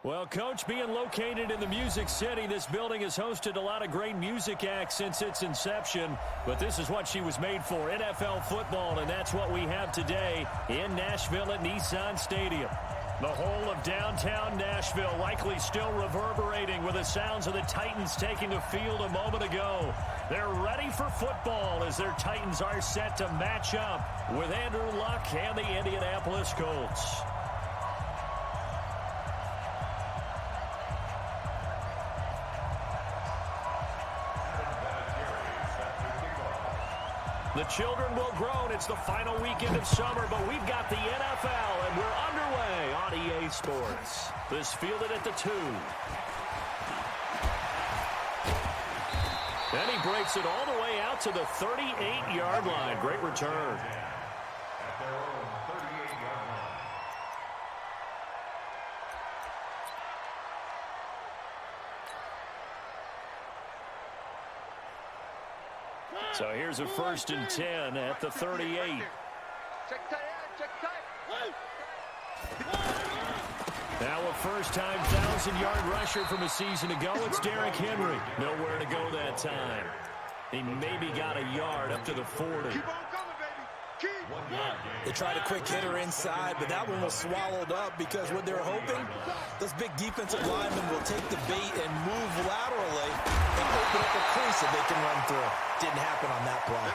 Well, Coach, being located in the Music City, this building has hosted a lot of great music acts since its inception. But this is what she was made for, NFL football, and that's what we have today in Nashville at Nissan Stadium. The whole of downtown Nashville likely still reverberating with the sounds of the Titans taking the field a moment ago. They're ready for football as their Titans are set to match up with Andrew Luck and the Indianapolis Colts. The children will groan. It's the final weekend of summer, but we've got the NFL, and we're underway on EA Sports. This fielded at the 2. Then he breaks it all the way out to the 38-yard line. Great return. At their own 38-yard line. So here's a 1st and 10 at the 38. Now a first-time 1,000-yard rusher from a season ago. It's Derrick Henry. Nowhere to go that time. He maybe got a yard up to the 40. They tried a quick hitter inside, but that one was swallowed up because what they're hoping, those big defensive linemen will take the bait and move laterally and open up a crease that they can run through. Didn't happen on that play.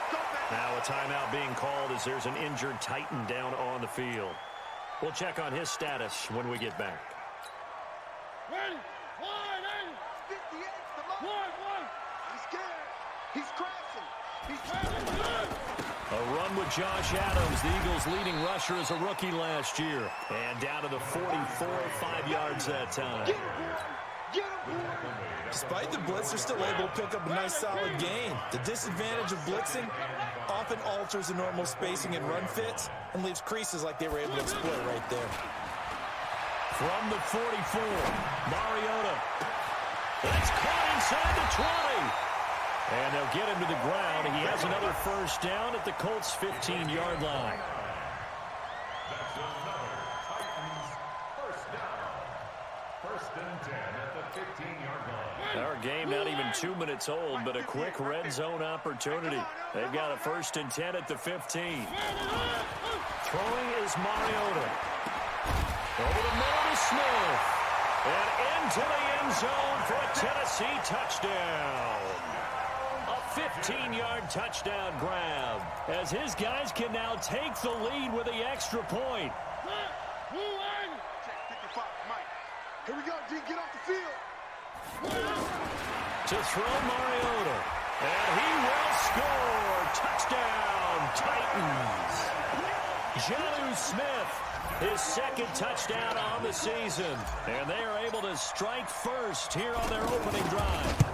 Now a timeout being called as there's an injured Titan down on the field. We'll check on his status when we get back. Ready? 58, come on. He's scared. He's crashing. He's crashing. A run with Josh Adams, the Eagles' leading rusher as a rookie last year. And down to the 44, 5 yards that time. Despite the blitz, they're still able to pick up a nice solid gain. The disadvantage of blitzing often alters the normal spacing and run fits and leaves creases like they were able to exploit right there. From the 44, Mariota. That's caught inside the 20. And they'll get him to the ground. He has another first down at the Colts' 15-yard line. That's another Titans first down. 1st and 10 at the 15-yard line. Our game not even 2 minutes old, but a quick red zone opportunity. They've got a 1st and 10 at the 15. Throwing is Mariota. Over the middle to Smith. And into the end zone for a Tennessee touchdown. A 15-yard touchdown grab as his guys can now take the lead with the extra point. Check 55, Mike. Here we go, D. Get off the field. To throw Mariota. And he will score. Touchdown, Titans. Jonnu Smith, his 2nd touchdown on the season. And they are able to strike first here on their opening drive.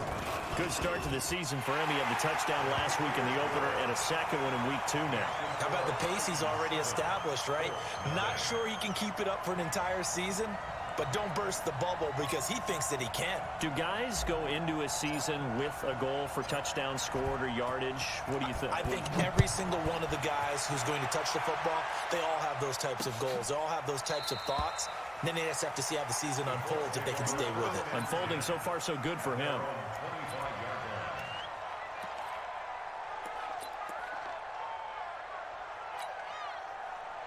Good start to the season for him. He had the touchdown last week in the opener and a 2nd one in week 2 now. How about the pace he's already established, right? Not sure he can keep it up for an entire season, but don't burst the bubble because he thinks that he can. Do guys go into a season with a goal for touchdowns scored or yardage? What do you think? I think every single one of the guys who's going to touch the football, they all have those types of goals. They all have those types of thoughts. Then they just have to see how the season unfolds if they can stay with it. Unfolding so far so good for him.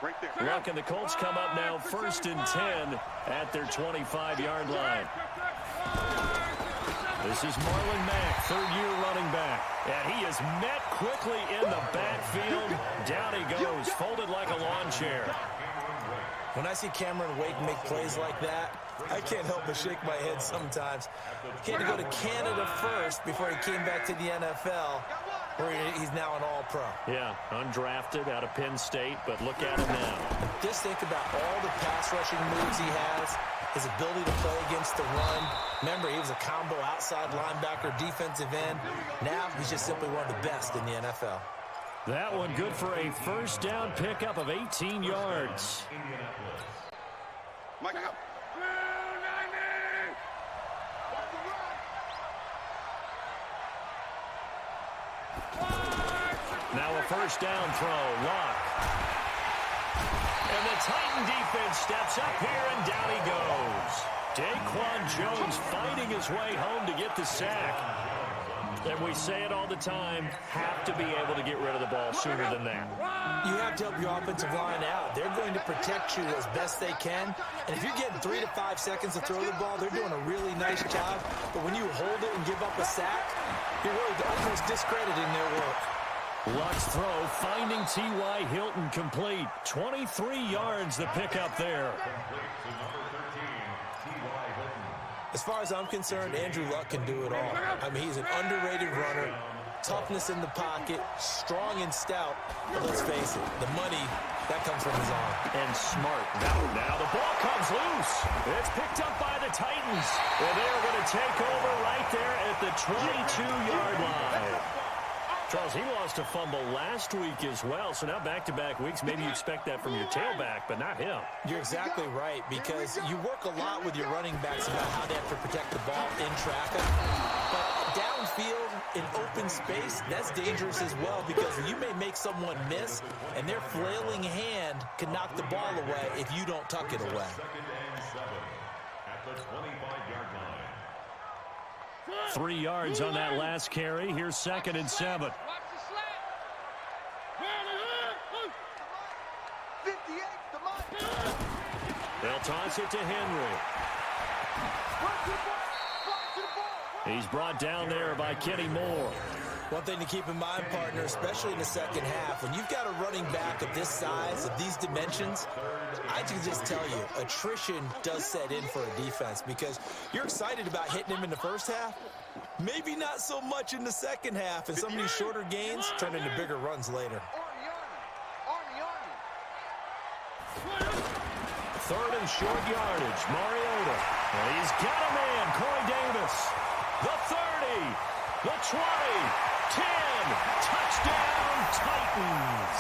Right there. Look, and the Colts come up now 1st and 10 at their 25-yard line. This is Marlon Mack, third-year running back. And he is met quickly in the backfield. Down he goes, folded like a lawn chair. When I see Cameron Wake make plays like that, I can't help but shake my head sometimes. He had to go to Canada first before he came back to the NFL, where he's now an all-pro. Yeah, undrafted out of Penn State, but look at him now. Just think about all the pass rushing moves he has, his ability to play against the run. Remember, he was a combo outside linebacker, defensive end. Now he's just simply one of the best in the NFL. That one good for a first down pickup of 18 yards. Mike up. Now a first down throw, Lock. And the Titan defense steps up here, and down he goes. Daquan Jones fighting his way home to get the sack. And we say it all the time, have to be able to get rid of the ball sooner than that. You have to help your offensive line out. They're going to protect you as best they can. And if you're getting 3 to 5 seconds to throw the ball, they're doing a really nice job. But when you hold it and give up a sack, you're really almost discrediting their work. Luck's throw finding T.Y. Hilton complete. 23 yards the pickup there. As far as I'm concerned, Andrew Luck can do it all. I mean, he's an underrated runner, toughness in the pocket, strong and stout. But let's face it, the money, that comes from his arm. And smart. Now the ball comes loose. It's picked up by the Titans. Well, they're going to take over right there at the 22-yard line. Charles, he lost a fumble last week as well, so now back-to-back weeks, maybe you expect that from your tailback, but not him. You're exactly right, because you work a lot with your running backs about how they have to protect the ball in traffic. But downfield, in open space, that's dangerous as well, because you may make someone miss, and their flailing hand can knock the ball away if you don't tuck it away. 2nd and 7 at the 25-yard line. 3 yards on that last carry. Here's 2nd and 7. 58, the mark. They'll toss it to Henry. He's brought down there by Kenny Moore. One thing to keep in mind, partner, especially in the second half, when you've got a running back of this size, of these dimensions, I can just tell you, attrition does set in for a defense, because you're excited about hitting him in the first half, maybe not so much in the second half, and some of these shorter gains turn into bigger runs later. Third and short yardage, Mariota. And he's got a man, Corey Davis. The 30, the 20, 10, touchdown Titans.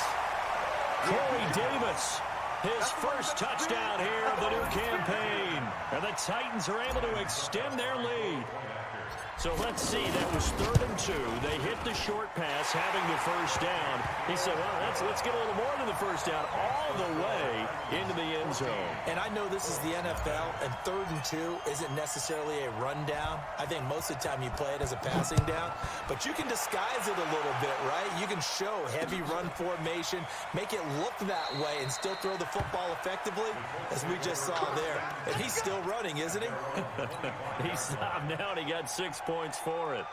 Corey Davis, his first touchdown here of the new campaign. And the Titans are able to extend their lead. So let's see, that was 3rd and 2. They hit the short pass, having the first down. He said, well, let's get a little more than the first down, all the way into the end zone. And I know this is the NFL, and 3rd and 2 isn't necessarily a rundown. I think most of the time you play it as a passing down, but you can disguise it a little bit, right? You can show heavy run formation, make it look that way, and still throw the football effectively, as we just saw there. And he's still running, isn't he? He stopped now, and he got 6 points for it.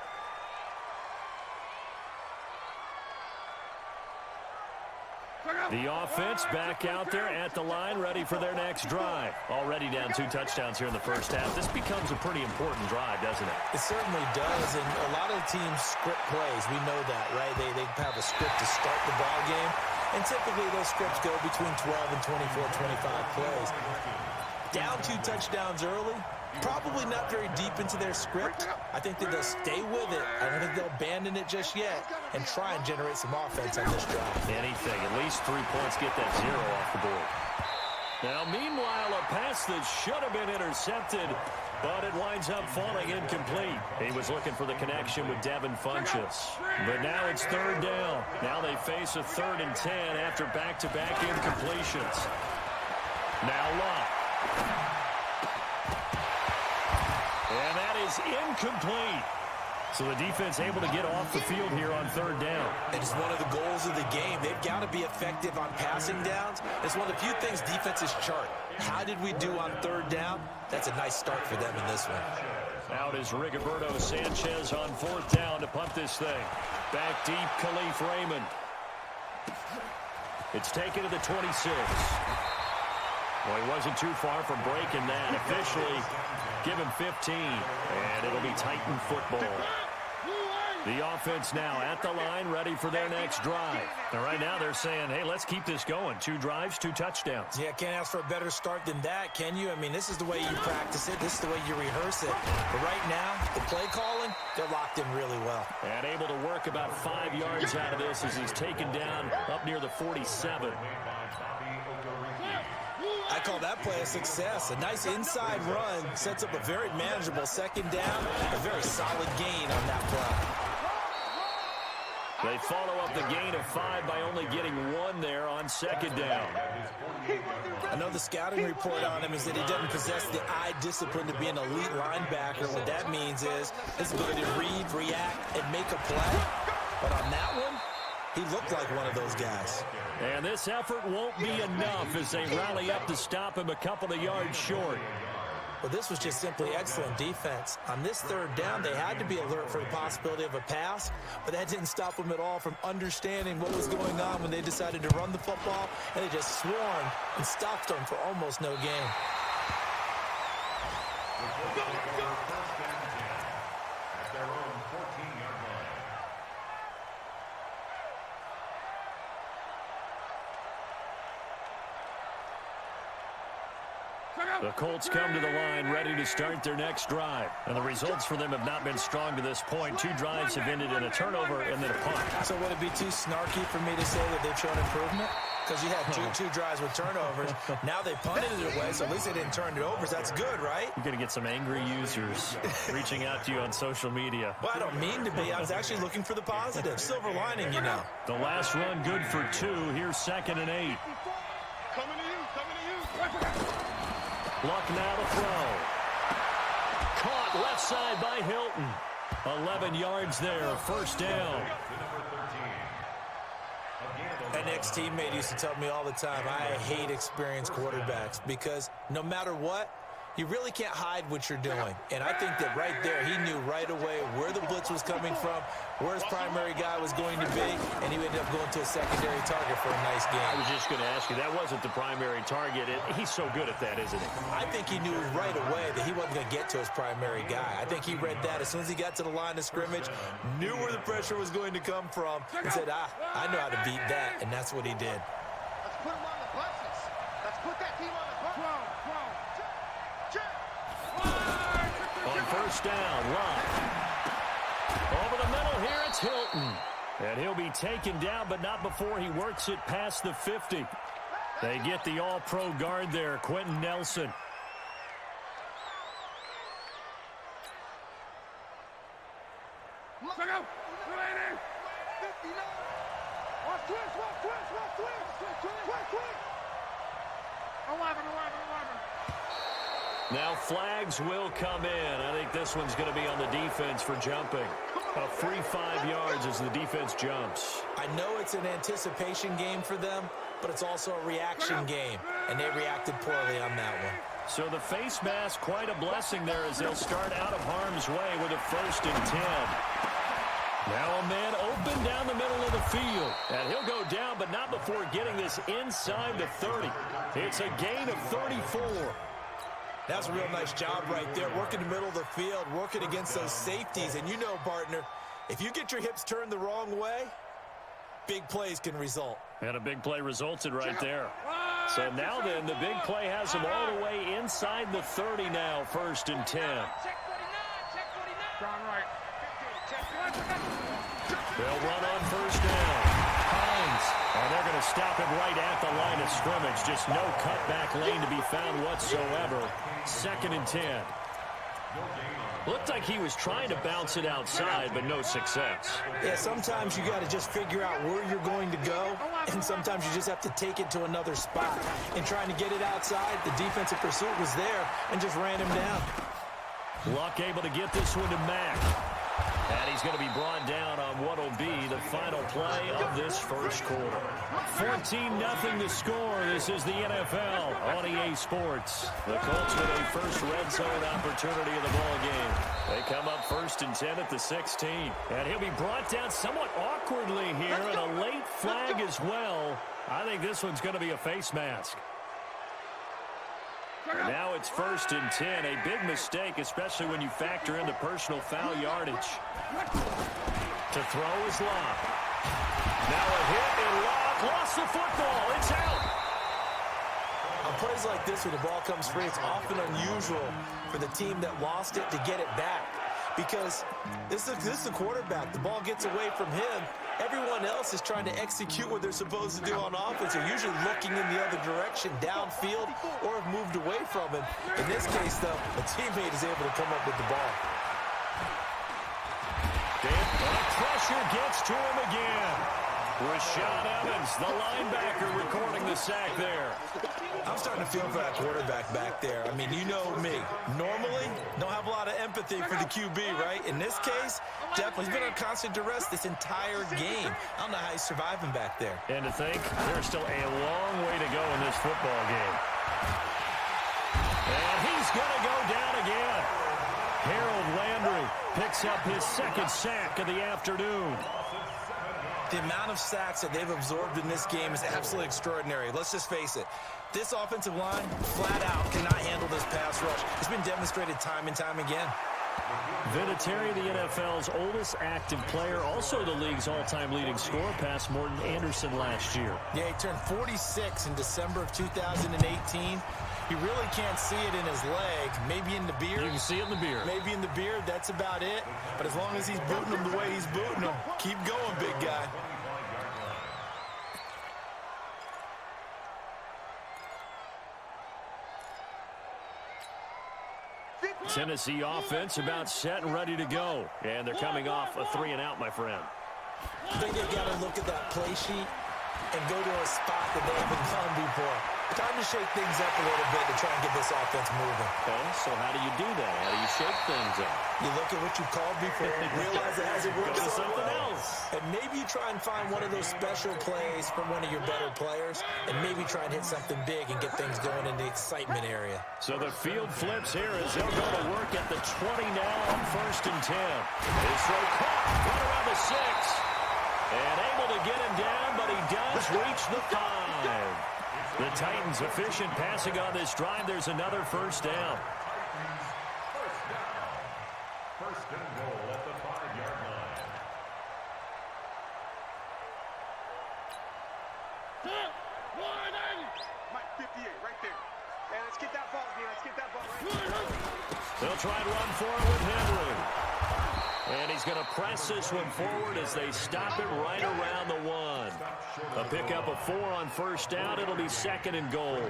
The offense back out there at the line, ready for their next drive. Already down 2 touchdowns here in the first half. This becomes a pretty important drive, doesn't it? It certainly does, and a lot of teams script plays. We know that, right? They have a script to start the ball game, and typically those scripts go between 12 and 24, 25 plays. Down 2 touchdowns early, probably not very deep into their script. I think that they'll stay with it. I don't think they'll abandon it just yet and try and generate some offense on this drive. Anything, at least 3 points, get that 0 off the board. Now, meanwhile, a pass that should have been intercepted, but it winds up falling incomplete. He was looking for the connection with Devin Funchess. But now it's 3rd down. Now they face a 3rd and 10 after back-to-back incompletions. Now Luck. is incomplete. So the defense able to get off the field here on third down. It's one of the goals of the game. They've got to be effective on passing downs. It's one of the few things defenses chart. How did we do on third down? That's a nice start for them in this one. Out is Rigoberto Sanchez on fourth down to punt this thing. Back deep, Khalif Raymond. It's taken to the 26. Well, he wasn't too far from breaking that. Officially, give him 15. And it'll be Titan football. The offense now at the line, ready for their next drive. And right now they're saying, hey, let's keep this going. 2 drives, 2 touchdowns. Yeah, can't ask for a better start than that, can you? I mean, this is the way you practice it. This is the way you rehearse it. But right now, the play calling, they're locked in really well. And able to work about 5 yards out of this as he's taken down up near the 47. I call that play a success. A nice inside run sets up a very manageable second down. A very solid gain on that play. They follow up the gain of 5 by only getting 1 there on second down. I know the scouting report on him is that he doesn't possess the eye discipline to be an elite linebacker. What that means is his ability to read, react, and make a play. But on that one, he looked like one of those guys. And this effort won't be enough as they rally up to stop him a couple of yards short. Well, this was just simply excellent defense. On this third down, they had to be alert for the possibility of a pass, but that didn't stop them at all from understanding what was going on when they decided to run the football, and they just swarmed and stopped them for almost no gain. The Colts come to the line ready to start their next drive. And the results for them have not been strong to this point. 2 drives have ended in a turnover and then a punt. So would it be too snarky for me to say that they've shown improvement? Because you had two drives with turnovers. Now they punted it away, so at least they didn't turn it over. So that's good, right? You're going to get some angry users reaching out to you on social media. Well, I don't mean to be. I was actually looking for the positive. Silver lining, you know. The last run good for 2. Here's 2nd and 8. Coming to you, coming to you. Luck now to throw. Caught left side by Hilton. 11 yards there, first down. An ex-teammate used to tell me all the time, I hate experienced quarterbacks because no matter what, you really can't hide what you're doing. And I think that right there, he knew right away where the blitz was coming from, where his primary guy was going to be, and he ended up going to a secondary target for a nice game. I was just going to ask you, that wasn't the primary target. He's so good at that, isn't he? I think he knew right away that he wasn't going to get to his primary guy. I think he read that as soon as he got to the line of scrimmage, knew where the pressure was going to come from, and said, I know how to beat that, and that's what he did. Let's put him on the buses. Let's put that team on the buses. On first down, Lott. Over the middle here, it's Hilton. And he'll be taken down, but not before he works it past the 50. They get the all-pro guard there, Quentin Nelson. Now flags will come in. I think this one's going to be on the defense for jumping. A free 5 yards as the defense jumps. I know it's an anticipation game for them, but it's also a reaction game, and they reacted poorly on that one. So the face mask, quite a blessing there as they'll start out of harm's way with a 1st and 10. Now a man open down the middle of the field. And he'll go down, but not before getting this inside the 30. It's a gain of 34. That's a real nice job right there, working the middle of the field, working against those safeties. And you know, partner, if you get your hips turned the wrong way, big plays can result. And a big play resulted right there. So now then, the big play has him all the way inside the 30 now, 1st and 10. They'll run on first down. Hines. And they're going to stop him right at the line of scrimmage. Just no cutback lane to be found whatsoever. 2nd and 10. Looked like he was trying to bounce it outside, but no success. Yeah, sometimes you got to just figure out where you're going to go, and sometimes you just have to take it to another spot. In trying to get it outside, the defensive pursuit was there and just ran him down. Luck able to get this one to Mack. And he's going to be brought down on what will be the final play of this first quarter. 14-0 the score. This is the NFL on EA Sports. The Colts with a first red zone opportunity of the ball game. They come up 1st and 10 at the 16. And he'll be brought down somewhat awkwardly here, and a late flag as well. I think this one's going to be a face mask. And now it's 1st and 10. A big mistake, especially when you factor in the personal foul yardage. To throw is Locke. Now a hit, and Locke lost the football. It's out. On plays like this where the ball comes free, it's often unusual for the team that lost it to get it back. Because this is the quarterback. The ball gets away from him. Everyone else is trying to execute what they're supposed to do on offense. They're usually looking in the other direction, downfield, or have moved away from him. In this case, though, a teammate is able to come up with the ball. Pressure gets to him again. Rashaan Evans, the linebacker, recording the sack there. I'm starting to feel for that quarterback back there. I mean, you know me. Normally, don't have a lot of empathy for the QB, right? In this case, definitely. He's been on constant duress this entire game. I don't know how he's surviving back there. And to think, there's still a long way to go in this football game. And he's going to go down again. Harold Landry picks up his second sack of the afternoon. The amount of sacks that they've absorbed in this game is absolutely extraordinary. Let's just face it. This offensive line, flat out, cannot handle this pass rush. It's been demonstrated time and time again. Vinatieri, the NFL's oldest active player, also the league's all-time leading scorer, passed Morton Anderson last year. Yeah, he turned 46 in December of 2018. You really can't see it in his leg. Maybe in the beard. You can see it in the beard. Maybe in the beard. That's about it. But as long as he's booting him the way he's booting him, keep going, big guy. Tennessee offense about set and ready to go. And they're coming off a 3-and-out, my friend. I think they've got to look at that play sheet and go to a spot that they haven't gone before. Time to shake things up a little bit to try and get this offense moving. Okay, so how do you do that? How do you shake things up? You look at what you called before, realize it hasn't worked Go to so something well. else. And maybe you try and find one of those special plays from one of your better players, and maybe try and hit something big and get things going in the excitement area. So the field flips here as they'll go to work at the 20 now on 1st and 10. His throw caught right around the 6. And able to get him down, but he does reach the 5. The Titans efficient passing on this drive. There's another first down. First and goal at the 5-yard line. Mike, 58, right there. And let's get that ball, man. Let's get that ball right there. They'll try and run for it with Henry. And he's going to press this one forward as they stop it right around the 1. A pickup of 4 on first down. It'll be 2nd and goal.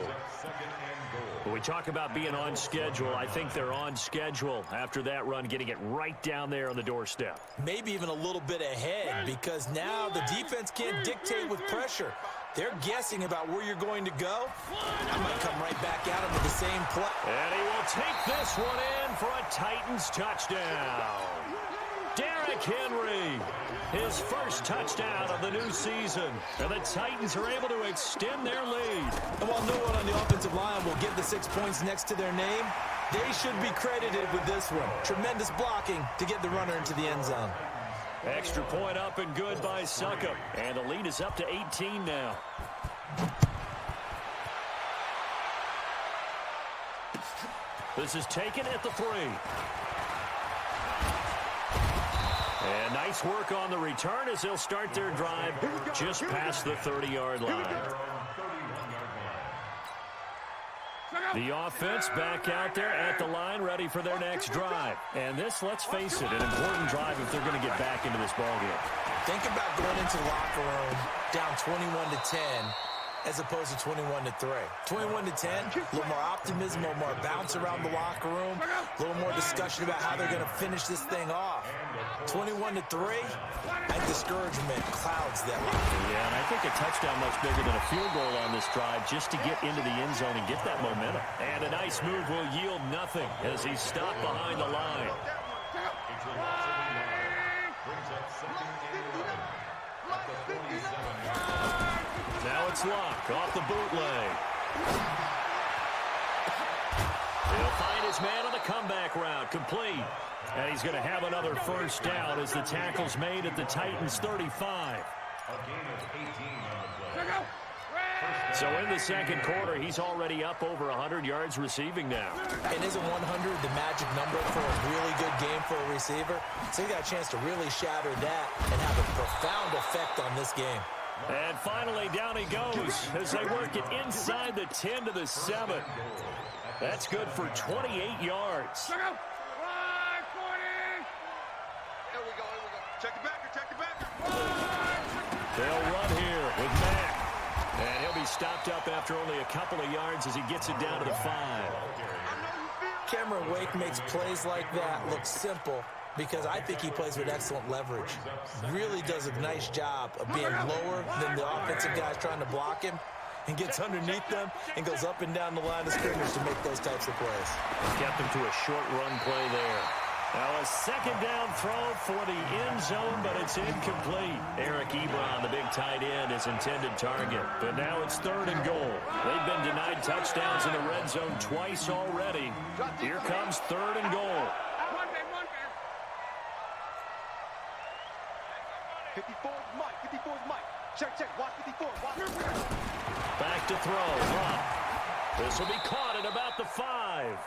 When we talk about being on schedule, I think they're on schedule after that run, getting it right down there on the doorstep. Maybe even a little bit ahead, because now the defense can't dictate with pressure. They're guessing about where you're going to go. I might come right back at him with the same play. And he will take this one in for a Titans touchdown. Derrick Henry, his first touchdown of the new season. And the Titans are able to extend their lead. And while no one on the offensive line will get the 6 points next to their name, they should be credited with this one. Tremendous blocking to get the runner into the end zone. Extra point up and good by Succop. And the lead is up to 18 now. This is taken at the 3. And nice work on the return as they'll start their drive just past the 30-yard line. The offense back out there at the line, ready for their next drive. And this, let's face it, an important drive if they're going to get back into this ballgame. Think about going into the locker room down 21-10 as opposed to 21-3. 21-10, a little more optimism, a little more bounce around the locker room, a little more discussion about how they're going to finish this thing off. 21-3, I think discouragement clouds that locker room. Yeah, and I think a touchdown much bigger than a field goal on this drive just to get into the end zone and get that momentum. And a nice move will yield nothing as he's stopped behind the line. Now it's Luck off the bootleg. He'll find his man on the comeback route, complete. And he's going to have another first down as the tackle's made at the Titans' 35. So in the second quarter, he's already up over 100 yards receiving now. And isn't 100 the magic number for a really good game for a receiver? So he got a chance to really shatter that and have a profound effect on this game. And finally, down he goes as they work it inside the 10 to the 7. That's good for 28 yards. There we go. Check the backer, check the backer. They'll run here with Mack. And he'll be stopped up after only a couple of yards as he gets it down to the 5. Cameron Wake makes plays like that look simple because I think he plays with excellent leverage. Really does a nice job of being lower than the offensive guys trying to block him and gets underneath them and goes up and down the line of scrimmage to make those types of plays. Kept him to a short run play there. Now a second down throw for the end zone, but it's incomplete. Eric Ebron, the big tight end, is intended target. But now it's 3rd and goal. They've been denied touchdowns in the red zone twice already. Here comes 3rd and goal. 54 is Mike. 54 is Mike. Check. Watch 54. Watch. Back to throw. This will be caught at about the 5.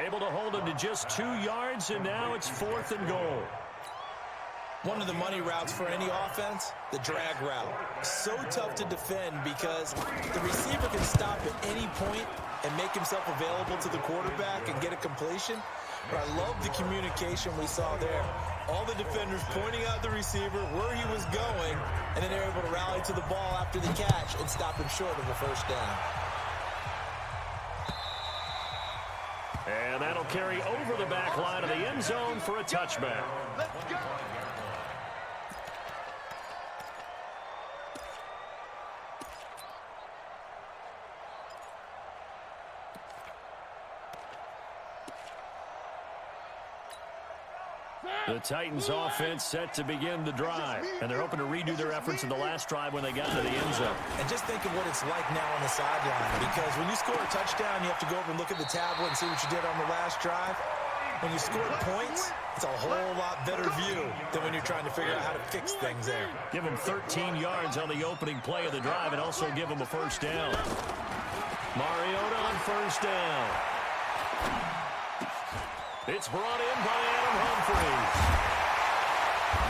Able to hold him to just 2 yards, and now it's 4th and goal. One of the money routes for any offense, the drag route. So tough to defend because the receiver can stop at any point and make himself available to the quarterback and get a completion. But I love the communication we saw there. All the defenders pointing out the receiver, where he was going, and then they're able to rally to the ball after the catch and stop him short of a first down. And that'll carry over the back line of the end zone for a touchback. Let's go. The Titans offense set to begin the drive, and they're hoping to redo their efforts in the last drive when they got to the end zone. And just think of what it's like now on the sideline, because when you score a touchdown, you have to go over and look at the tablet and see what you did on the last drive. When you score points, it's a whole lot better view than when you're trying to figure out how to fix things there. Give him 13 yards on the opening play of the drive and also give him a first down. Mariota on first down. It's brought in by Adam Humphries.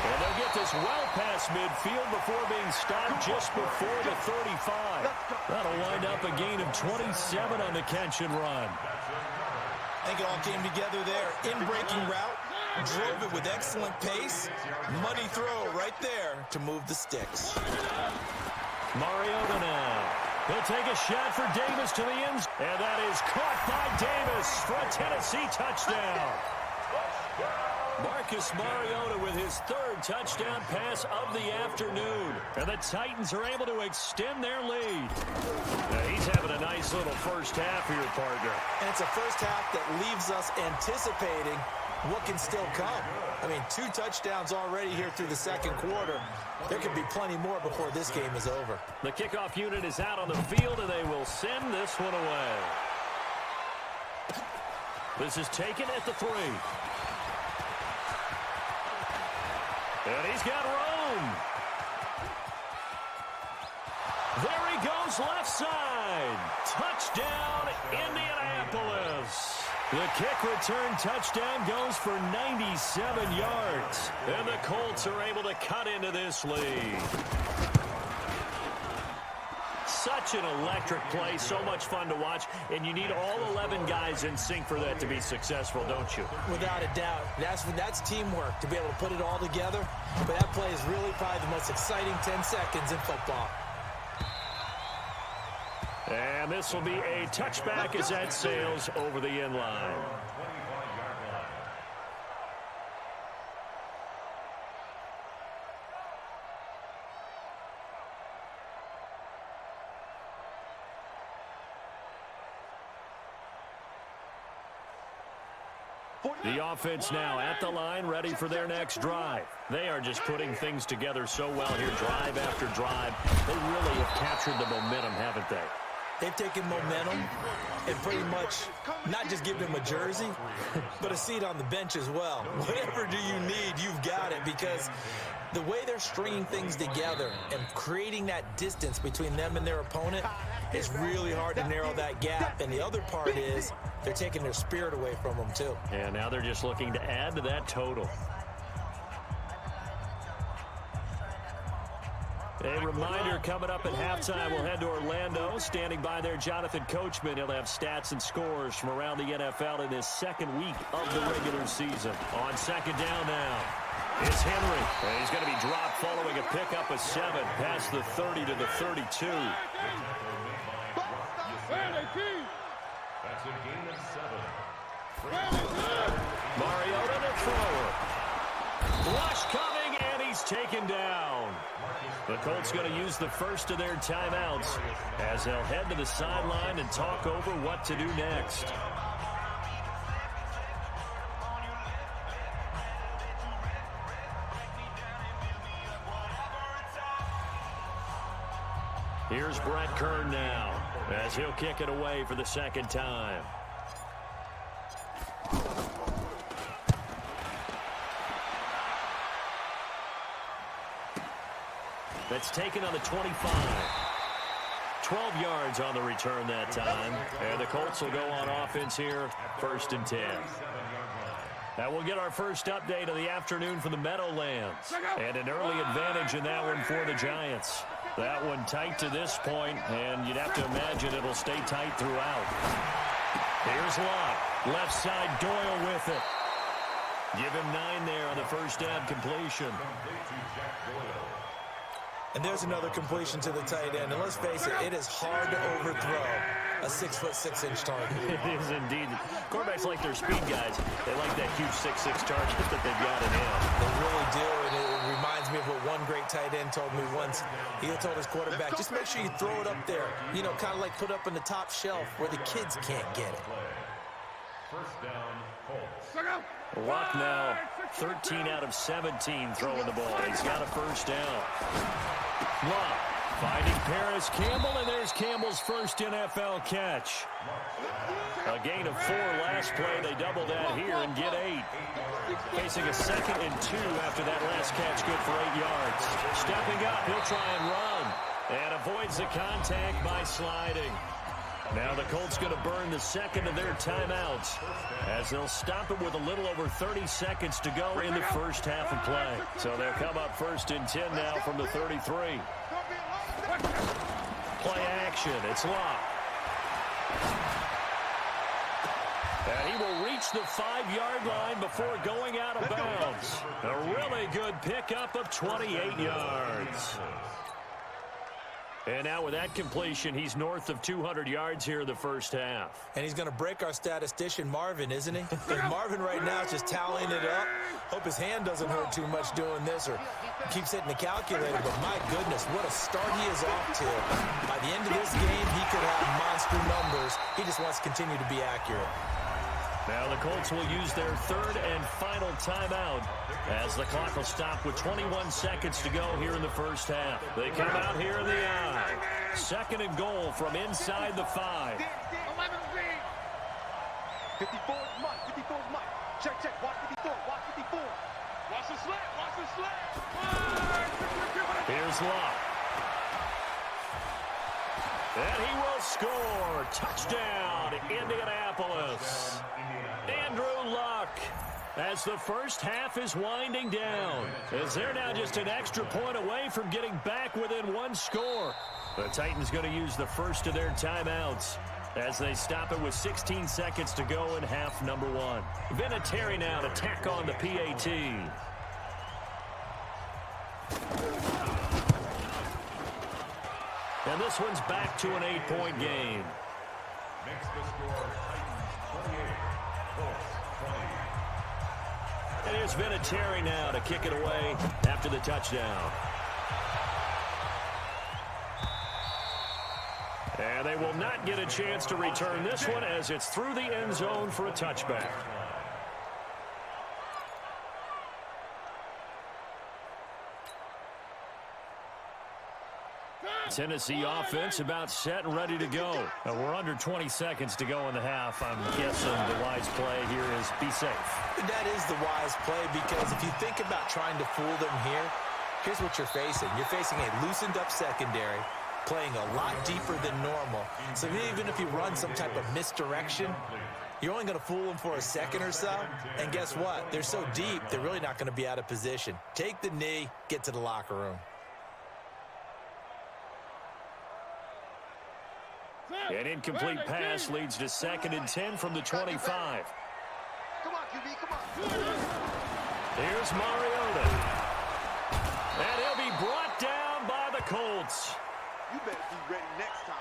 And they'll get this well past midfield before being stopped just before the 35. That'll wind up a gain of 27 on the catch and run. I think it all came together there. In-breaking route, drove it with excellent pace. Money throw right there to move the sticks. Mariota now. He'll take a shot for Davis to the end. And that is caught by Davis for a Tennessee touchdown. Marcus Mariota with his 3rd touchdown pass of the afternoon. And the Titans are able to extend their lead. Now he's having a nice little first half here, partner. And it's a first half that leaves us anticipating what can still come. I mean, 2 touchdowns already here through the second quarter. There could be plenty more before this game is over. The kickoff unit is out on the field, and they will send this one away. This is taken at the 3. And he's got room. There he goes, left side. Touchdown, Indianapolis. The kick return touchdown goes for 97 yards. And the Colts are able to cut into this lead. Such an electric play, so much fun to watch, and you need all 11 guys in sync for that to be successful, don't you? Without a doubt. That's teamwork, to be able to put it all together. But that play is really probably the most exciting 10 seconds in football. And this will be a touchback as that sails over the end line. The offense now at the line, ready for their next drive. They are just putting things together so well here, drive after drive. They really have captured the momentum, haven't they? They've taken momentum and pretty much not just given them a jersey, but a seat on the bench as well. Whatever do you need, you've got it, because the way they're stringing things together and creating that distance between them and their opponent, it's really hard to narrow that gap. And the other part is they're taking their spirit away from them, too. And now they're just looking to add to that total. A reminder, coming up at halftime, we'll head to Orlando. Standing by there, Jonathan Coachman. He'll have stats and scores from around the NFL in this second week of the regular season. On second down now, it's Henry. And he's going to be dropped following a pickup of 7 past the 30 to the 32. That's a gain of 7. Mariota the thrower. Rush coming, and he's taken down. The Colts going to use the first of their timeouts as they'll head to the sideline and talk over what to do next. Here's Brett Kern now as he'll kick it away for the second time. That's taken on the 25. 12 yards on the return that time. And the Colts will go on offense here, 1st and 10. Now we'll get our first update of the afternoon from the Meadowlands. And an early advantage in that one for the Giants. That one tight to this point, and you'd have to imagine it'll stay tight throughout. Here's Locke. Left side, Doyle with it. Give him 9 there on the first down completion. And there's another completion to the tight end. And let's face it, it is hard to overthrow a 6'6" target. It is indeed. Quarterbacks like their speed guys. They like that huge 6'6" target that they've got in him. They really do, and it reminds me of what one great tight end told me once. He told his quarterback, just make sure you throw it up there. You know, kind of like put up in the top shelf where the kids can't get it. First down, Colts. Luck now 13 out of 17 throwing the ball. He's got a first down. Luck finding Paris Campbell, and there's Campbell's first NFL catch. A gain of 4 last play. They double that here and get 8. Facing a 2nd and 2 after that last catch, good for 8 yards. Stepping up, he'll try and run. And avoids the contact by sliding. Now the Colts going to burn the second of their timeouts as they'll stop it with a little over 30 seconds to go in the first half of play. So they'll come up 1st and 10 now from the 33. Play action. It's Locke. And he will reach the 5-yard line before going out of bounds. A really good pickup of 28 yards. And now with that completion, he's north of 200 yards here in the first half. And he's going to break our statistician, Marvin, isn't he? Because Marvin right now is just tallying it up. Hope his hand doesn't hurt too much doing this or keeps hitting the calculator. But my goodness, what a start he is off to. By the end of this game, he could have monster numbers. He just wants to continue to be accurate. Now the Colts will use their 3rd and final timeout as the clock will stop with 21 seconds to go here in the first half. They come out here in the I. 2nd and goal from inside the 5. 54 is Mike. 54 is Mike. Check, check. Watch 54. Watch 54. Watch the slant. Watch the slant. Here's Locke. And he will score. Touchdown, Indianapolis. Andrew Luck, as the first half is winding down, as they're now just an extra point away from getting back within 1 score. The Titans going to use the first of their timeouts as they stop it with 16 seconds to go in half number 1. Vinatieri now to tack on the PAT. And And this one's back to an 8-point game. Makes the score Titans 28, Colts 20. And here's Vinatieri now to kick it away after the touchdown. And they will not get a chance to return this one as it's through the end zone for a touchback. Tennessee offense about set and ready to go. We're under 20 seconds to go in the half. I'm guessing the wise play here is be safe. That is the wise play, because if you think about trying to fool them here, here's what you're facing. You're facing a loosened up secondary, playing a lot deeper than normal. So even if you run some type of misdirection, you're only going to fool them for a second or so. And guess what? They're so deep, they're really not going to be out of position. Take the knee, get to the locker room. An incomplete pass leads to 2nd and 10 from the 25. Come on, QB, come on. Here's Mariota. And he'll be brought down by the Colts. You better be ready next time.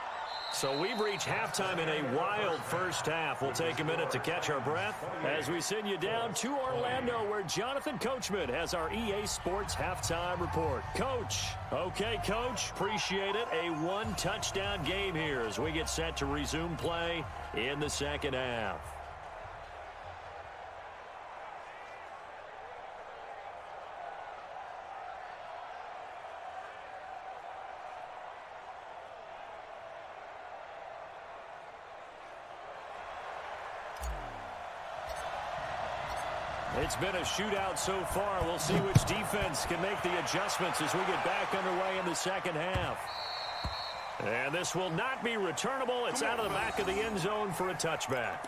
So we've reached halftime in a wild first half. We'll take a minute to catch our breath as we send you down to Orlando, where Jonathan Coachman has our EA Sports halftime report. Coach. Okay, Coach. Appreciate it. A one-touchdown game here as we get set to resume play in the second half. It's been a shootout so far. We'll see which defense can make the adjustments as we get back underway in the second half. And this will not be returnable. It's out of the back of the end zone for a touchback.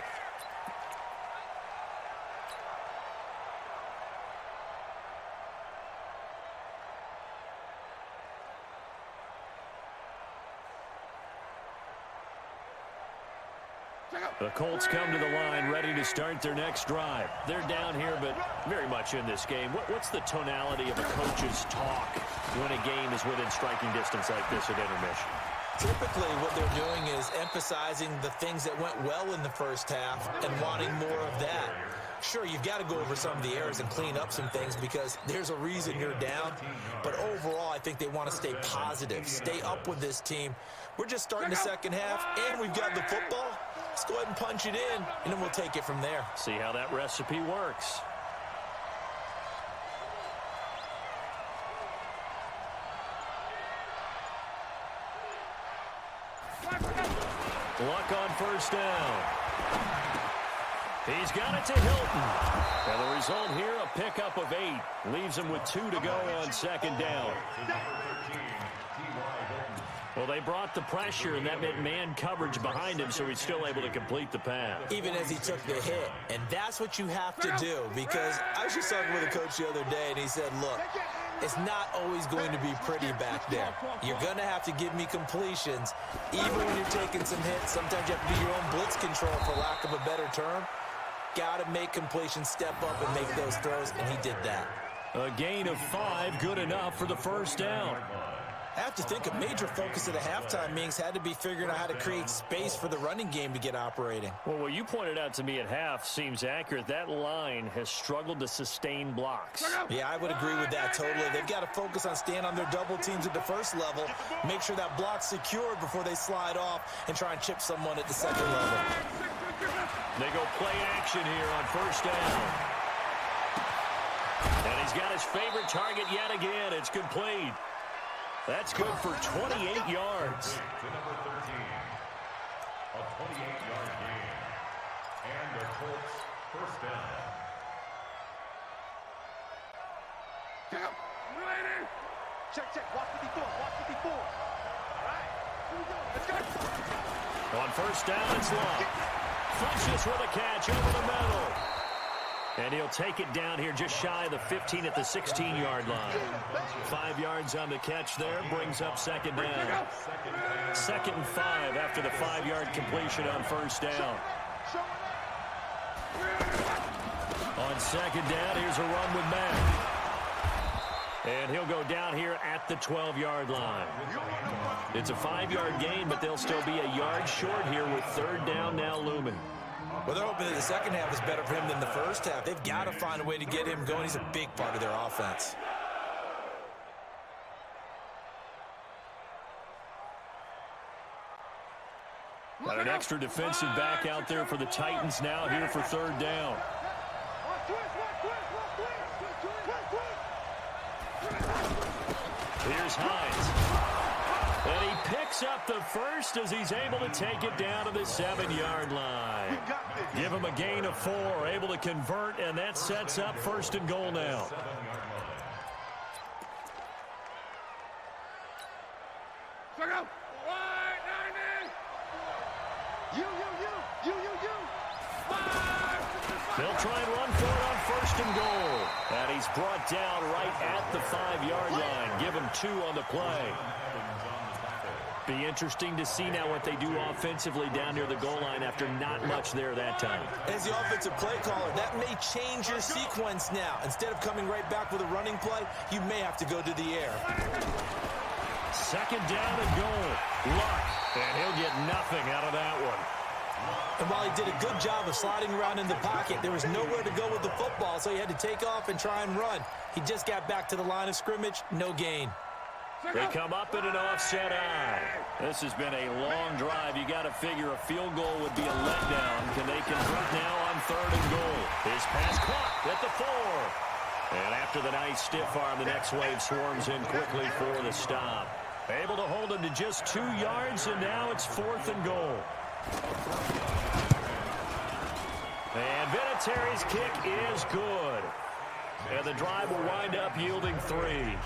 The Colts come to the line ready to start their next drive. They're down here, but very much in this game. What's the tonality of a coach's talk when a game is within striking distance like this at intermission? Typically, what they're doing is emphasizing the things that went well in the first half and wanting more of that. Sure, you've got to go over some of the errors and clean up some things because there's a reason you're down. But overall, I think they want to stay positive, stay up with this team. We're just starting the second half, and we've got the football. Let's go ahead and punch it in, and then we'll take it from there. See how that recipe works. Luck on first down. He's got it to Hilton. And the result here, a pickup of 8. Leaves him with 2 to go on second down. Well, they brought the pressure, and that meant man coverage behind him, so he's still able to complete the pass. Even as he took the hit. And that's what you have to do, because I was just talking with a coach the other day, and he said, look, it's not always going to be pretty back there. You're going to have to give me completions. Even when you're taking some hits, sometimes you have to do your own blitz control, for lack of a better term. Got to make completions, step up, and make those throws, and he did that. A gain of 5, good enough for the first down. I have to think a major focus of the halftime meetings had to be figuring out how to create space for the running game to get operating. Well, what you pointed out to me at half seems accurate. That line has struggled to sustain blocks. Yeah, I would agree with that totally. They've got to focus on staying on their double teams at the first level, make sure that block's secured before they slide off and try and chip someone at the second level. They go play action here on first down. And he's got his favorite target yet again. It's complete. That's good for 28 yards. To number 13, a 28-yard gain. And the Colts first down. Check. Watch 54. Watch 54. All right. Here we go. Let's go. On first down, it's long. Flushes with a catch over the middle. And he'll take it down here just shy of the 15 at the 16-yard line. 5 yards on the catch there, brings up second down. 2nd and 5 after the 5-yard completion on first down. On second down, here's a run with Mack. And he'll go down here at the 12-yard line. It's a 5-yard gain, but they'll still be a yard short here with third down now looming. Well, they're hoping that the second half is better for him than the first half. They've got to find a way to get him going. He's a big part of their offense. Got an extra defensive back out there for the Titans now here for third down. Here's Hines. And he picks up the first as he's able to take it down to the 7-yard line. Give him a gain of 4, able to convert, and that sets up first and goal now. They'll try and run for it on first and goal. And he's brought down right at the 5-yard line. Give him 2 on the play. Be interesting to see now what they do offensively down near the goal line after not much there that time. As the offensive play caller, that may change your sequence now. Instead of coming right back with a running play, you may have to go to the air. Second down and goal. Luck. And he'll get nothing out of that one. And while he did a good job of sliding around in the pocket, there was nowhere to go with the football, so he had to take off and try and run. He just got back to the line of scrimmage, no gain. They come up in an offset eye. This has been a long drive. You got to figure a field goal would be a letdown. Can they convert now on third and goal? His pass caught at the 4. And after the nice stiff arm, the next wave swarms in quickly for the stop. Able to hold him to just 2 yards, and now it's fourth and goal. And Vinatieri's kick is good. And the drive will wind up yielding 3.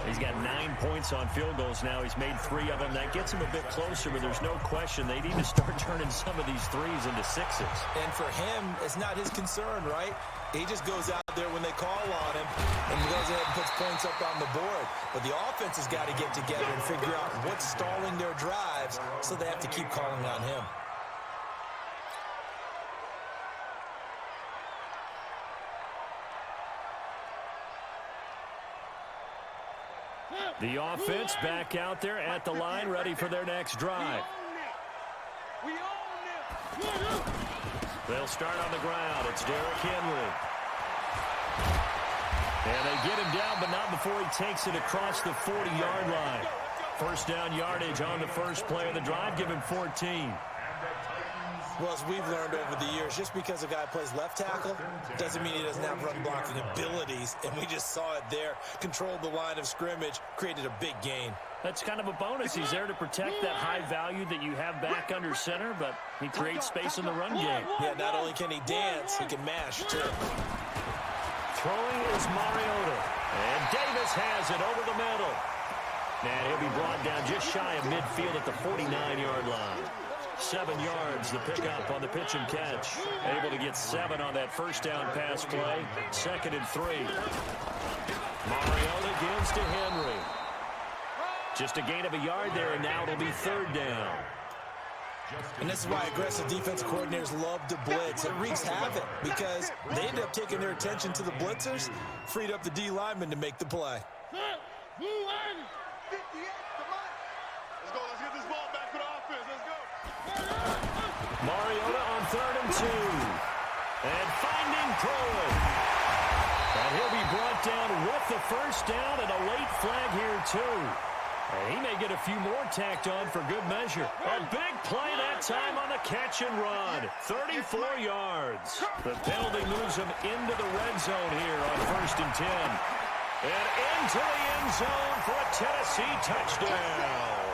He's got 9 points on field goals now. He's made 3 of them. That gets him a bit closer, but there's no question they need to start turning some of these 3s into 6s. And for him, it's not his concern, right? He just goes out there when they call on him and goes ahead and puts points up on the board. But the offense has got to get together and figure out what's stalling their drives, so they have to keep calling on him. The offense back out there at the line, ready for their next drive. They'll start on the ground. It's Derrick Henry. And they get him down, but not before he takes it across the 40-yard line. First down yardage on the first play of the drive. Give him 14. Well, as we've learned over the years, just because a guy plays left tackle doesn't mean he doesn't have run blocking abilities. And we just saw it there. Controlled the line of scrimmage, created a big gain. That's kind of a bonus. He's there to protect that high value that you have back under center, but he creates space in the run game. Yeah, not only can he dance, he can mash, too. Throwing is Mariota. And Davis has it over the middle. And he'll be brought down just shy of midfield at the 49-yard line. 7 yards, the pickup on the pitch and catch. Able to get 7 on that first down pass play. 2nd and 3. Mariota gives to Henry. Just a gain of a yard there, and now it'll be third down. And this is why aggressive defensive coordinators love to blitz. It wreaks havoc because they end up taking their attention to the blitzers, freed up the D lineman to make the play. Let's go. Let's get this ball back for the offense. Let's go. Mariota on 3rd and 2. And finding Pruitt. And he'll be brought down with the first down and a late flag here, too. And he may get a few more tacked on for good measure. A big play that time on the catch and run. 34 yards. The penalty moves him into the red zone here on 1st and 10. And into the end zone for a Tennessee touchdown.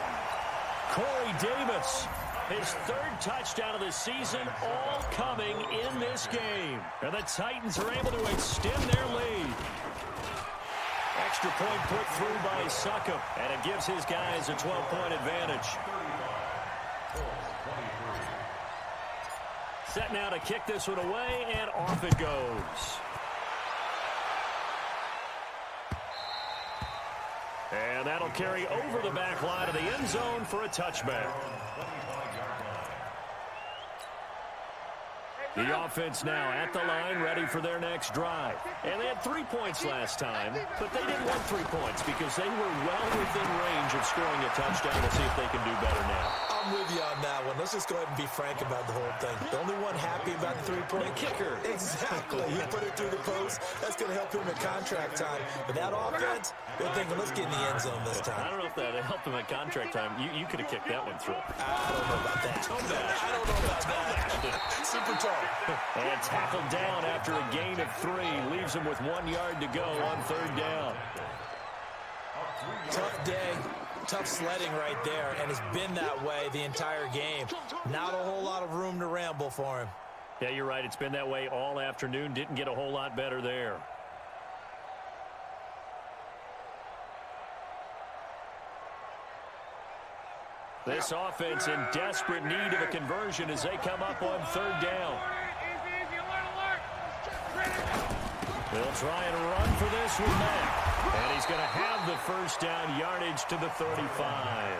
Corey Davis, his 3rd touchdown of the season, all coming in this game. And the Titans are able to extend their lead. Extra point put through by Succop, and it gives his guys a 12-point advantage. Set now to kick this one away, and off it goes. And that'll carry over the back line of the end zone for a touchback. The offense now at the line, ready for their next drive. And they had 3 points last time, but they didn't want 3 points because they were well within range of scoring a touchdown. We'll see if they can do better now. I'm with you on that one. Let's just go ahead and be frank about the whole thing. The only one happy about the three-point kicker. Exactly. He put it through the post. That's going to help him in contract time. But that offense, they're thinking, let's get in the end zone this time. I don't know if that helped him at contract time. You could have kicked that one through. I don't know about that. I don't know about that. Super tall. And tackled down after a gain of 3. Leaves him with 1 yard to go on 3rd down. Tough day. Tough sledding right there, and it's been that way the entire game. Not a whole lot of room to ramble for him. Yeah, you're right. It's been that way all afternoon. Didn't get a whole lot better there. This offense in desperate need of a conversion as they come up on 3rd down. They'll try and run for this with Mack. And he's going to have the 1st down yardage to the 35.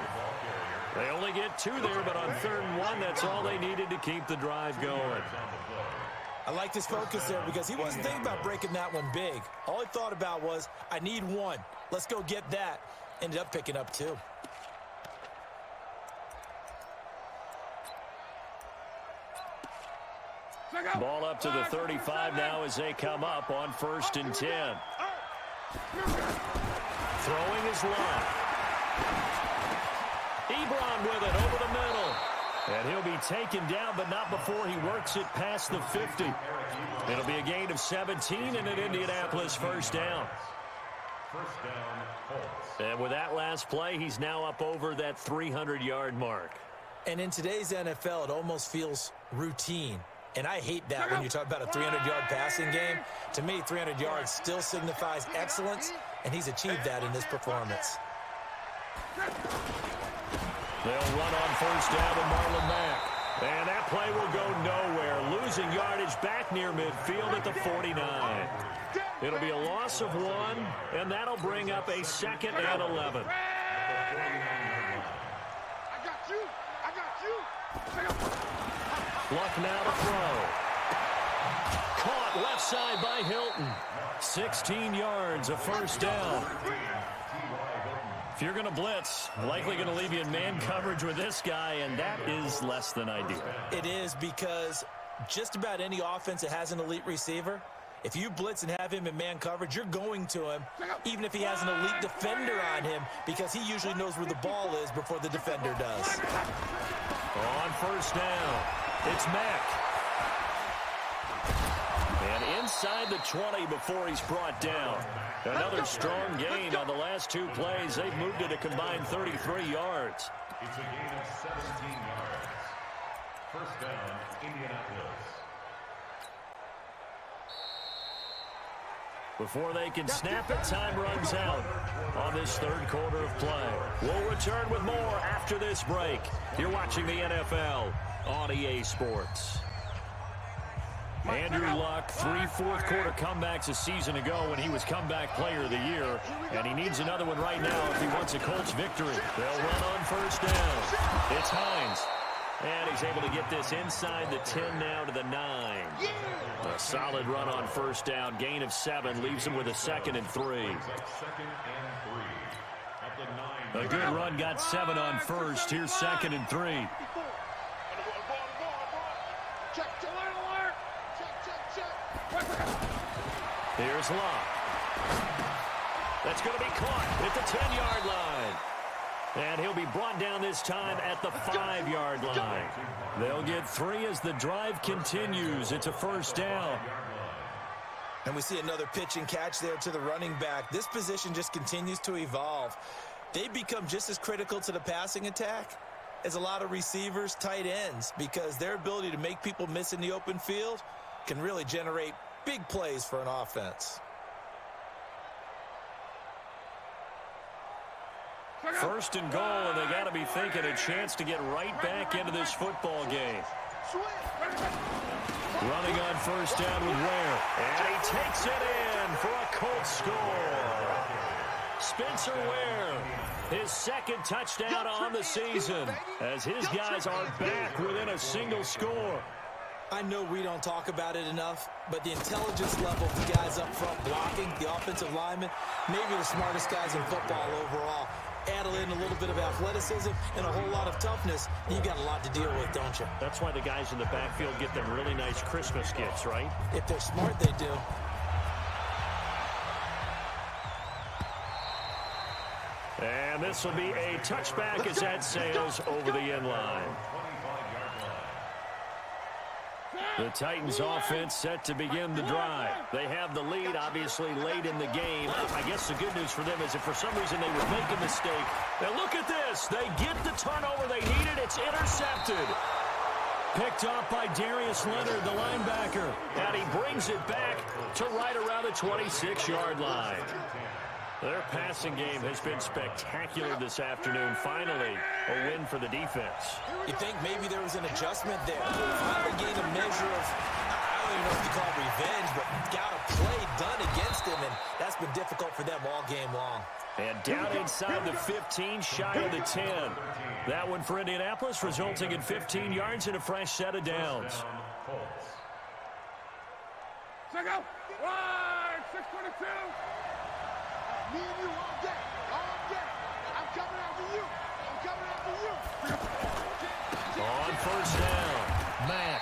They only get 2 there, but on 3rd and 1, that's all they needed to keep the drive going. I like his focus there because he wasn't thinking about breaking that one big. All he thought about was, I need 1. Let's go get that. Ended up picking up 2. Ball up to the 35 now as they come up on 1st and 10. Throwing his line. Ebron with it over the middle. And he'll be taken down, but not before he works it past the 50. It'll be a gain of 17 and an Indianapolis 1st down. And with that last play, he's now up over that 300-yard mark. And in today's NFL, it almost feels routine. And I hate that when you talk about a 300-yard passing game. To me, 300 yards still signifies excellence, and he's achieved that in this performance. They'll run on 1st down to Marlon Mack. And that play will go nowhere. Losing yardage back near midfield at the 49. It'll be a loss of 1, and that'll bring up a 2nd and 11. Luck now to throw. Caught left side by Hilton. 16 yards, a 1st down. If you're going to blitz, likely going to leave you in man coverage with this guy, and that is less than ideal. It is because just about any offense that has an elite receiver, if you blitz and have him in man coverage, you're going to him, even if he has an elite defender on him, because he usually knows where the ball is before the defender does. On 1st down, it's Mack. And inside the 20 before he's brought down. Another strong gain on the last 2 plays. They've moved it a combined 33 yards. It's a gain of 17 yards. 1st down, Indianapolis. Before they can snap it, time runs out on this 3rd quarter of play. We'll return with more after this break. You're watching the NFL on EA Sports. Andrew Luck, 3 fourth-quarter comebacks a season ago when he was comeback player of the year, and he needs another one right now if he wants a Colts victory. They'll run on 1st down. It's Hines, and he's able to get this inside the 10 now to the 9. A solid run on 1st down, gain of 7, leaves him with a 2nd and 3. A good run, got 7 on 1st. Here's 2nd and 3. Here's Locke. That's going to be caught at the 10-yard line. And he'll be brought down this time at the 5-yard line. They'll get 3 as the drive continues. It's a 1st down. And we see another pitch and catch there to the running back. This position just continues to evolve. They become just as critical to the passing attack as a lot of receivers, tight ends, because their ability to make people miss in the open field can really generate big plays for an offense. 1st and goal, and they got to be thinking a chance to get right back into this football game. Running on 1st down with Ware, and he takes it in for a Colts score. Spencer Ware, his 2nd touchdown on the season, as his guys are back within a single score. I know we don't talk about it enough, but the intelligence level of the guys up front blocking, the offensive linemen, maybe the smartest guys in football overall. Add in a little bit of athleticism and a whole lot of toughness, you got a lot to deal with, don't you? That's why the guys in the backfield get them really nice Christmas gifts, right? If they're smart, they do. And this will be a touchback as that sails over the end line. The Titans offense set to begin the drive. They have the lead, obviously, late in the game. I guess the good news for them is if for some reason they would make a mistake. Now look at this. They get the turnover they needed. It's intercepted. Picked off by Darius Leonard, the linebacker. And he brings it back to right around the 26-yard line. Their passing game has been spectacular this afternoon. Finally, a win for the defense. You think maybe there was an adjustment there? Finally gained a measure of, I don't even know if you call it revenge, but got a play done against him, and that's been difficult for them all game long. And down inside the 15, shy of the 10. That one for Indianapolis, resulting in 15 yards and a fresh set of downs. Check out. Wide, 622. Me and you all day. All day. I'm coming after you. I'm coming after you. On first down, Mack.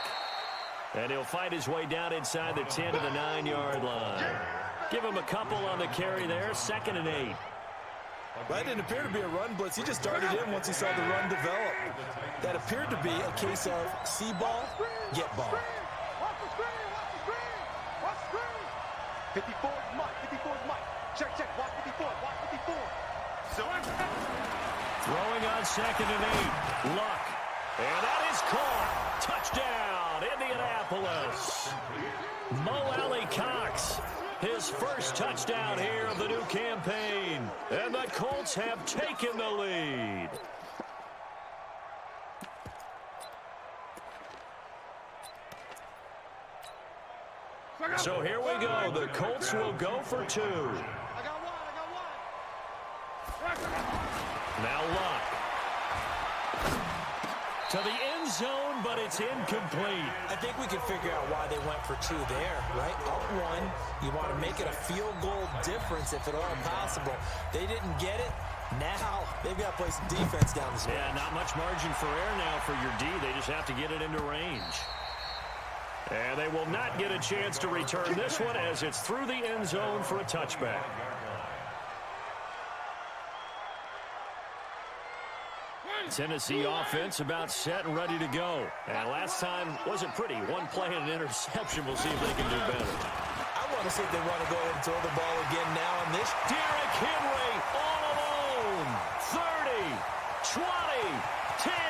And he'll fight his way down inside the 10 to the 9-yard line. Give him a couple on the carry there, 2nd and 8. Well, that didn't appear to be a run blitz. He just darted in once he saw the run develop. That appeared to be a case of see ball, get ball. Watch the screen. Watch the screen. 54 is Mike. 54 is Mike. Check. Watch 54. Watch 54. So Throwing on 2nd and 8. Luck. And that is caught. Touchdown, Indianapolis. Mo Alley Cox. His first touchdown here of the new campaign. And the Colts have taken the lead. So here we go. The Colts will go for 2. I got one. Now Luck. To the end zone, but it's incomplete. I think we can figure out why they went for 2 there, right? Up 1, you want to make it a field goal difference if at all possible. They didn't get it. Now they've got to play some defense down the stretch. Yeah, not much margin for error now for your D. They just have to get it into range. And they will not get a chance to return this one as it's through the end zone for a touchback. Tennessee offense about set and ready to go. And last time wasn't pretty. One play and an interception. We'll see if they can do better. I want to see if they want to go ahead and throw the ball again now on this. Derrick Henry all alone. 30, 20, 10.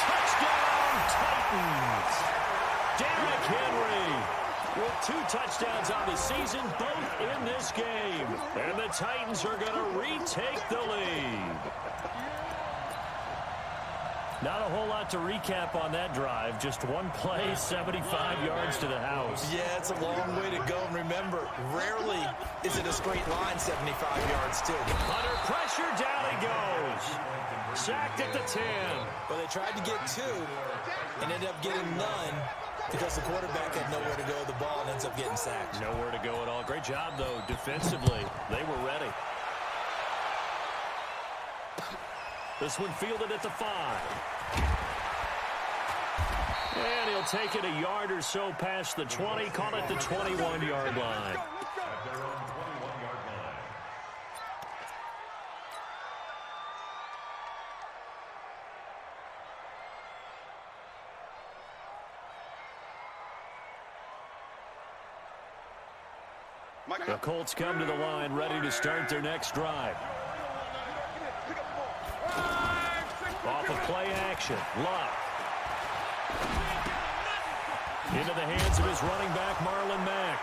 Touchdown Titans. Derrick Henry with 2 touchdowns on the season, both in this game. And the Titans are going to retake the lead. Not a whole lot to recap on that drive. Just one play, 75 yards to the house. Yeah, it's a long way to go. And remember, rarely is it a straight line 75 yards, too. Under pressure, down he goes. Sacked at the 10. Well, they tried to get 2 and ended up getting none because the quarterback had nowhere to go with the ball and ends up getting sacked. Nowhere to go at all. Great job, though, defensively. They were ready. This one fielded at the 5. And he'll take it a yard or so past the 20, call it the 21-yard line. The Colts come to the line, ready to start their next drive. Off of play action, Luck. Into the hands of his running back, Marlon Mack.